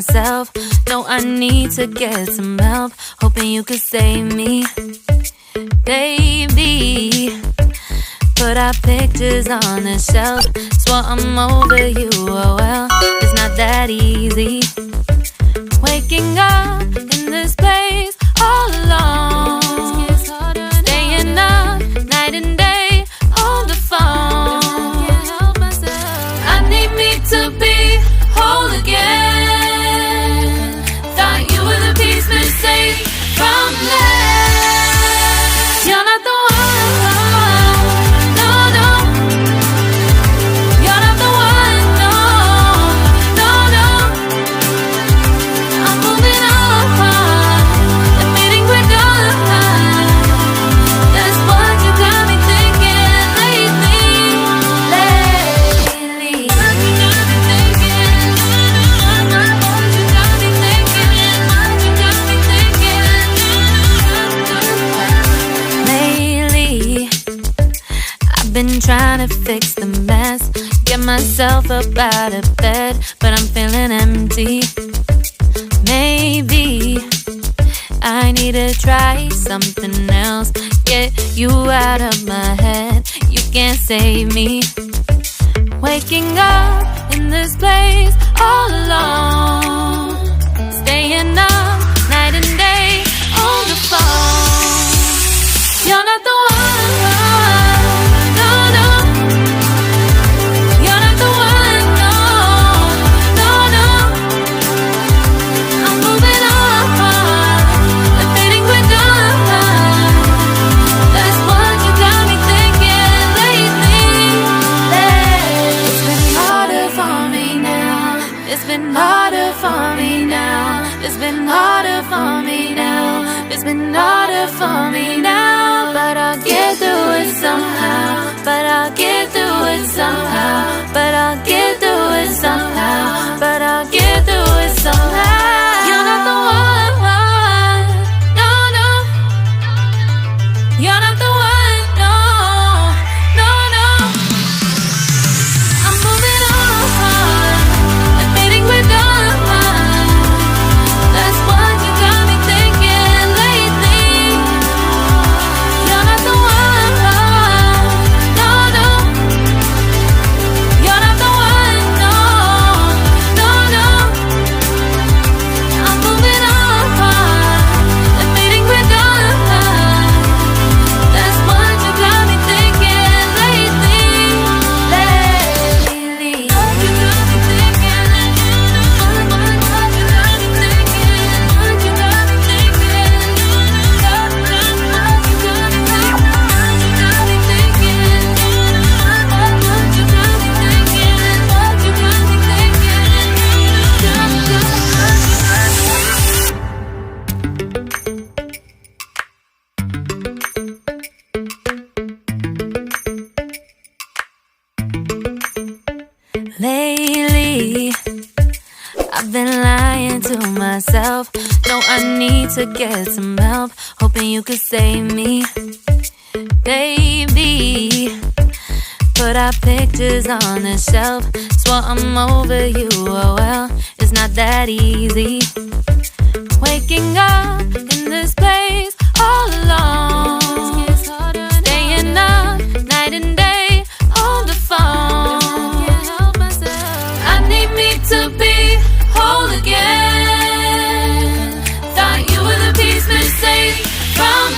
myself. No, I need to get some help. Hoping you could save me, baby. Put our pictures on the shelf. Swore I'm over you, oh well, it's not that easy. Waking up in this place all alone, staying up night and day on the phone. I need me to be whole again. Thought you were the piece missing from last. You're not the one. Been trying to fix the mess, get myself up out of bed, but I'm feeling empty. Maybe I need to try something else. Get you out of my head, you can't save me. Waking up in this place all alone, staying up night and day on the phone. You're not the one. It's been harder for me now. It's been harder for me now. It's been harder for me now. But I'll get through it somehow. But I'll get through it somehow. But I'll get through it somehow. But I'll get through it somehow. You're not the one. No, no. You're not the one. No, no, no. I'm moving on. Lately, I've been lying to myself. No, I need to get some help. Hoping you could save me, baby. Put our pictures on the shelf. Swore I'm over you, oh well, it's not that easy. Waking up in this place all alone, staying up night and day on the phone. To be whole again. Thought you were the piece missing from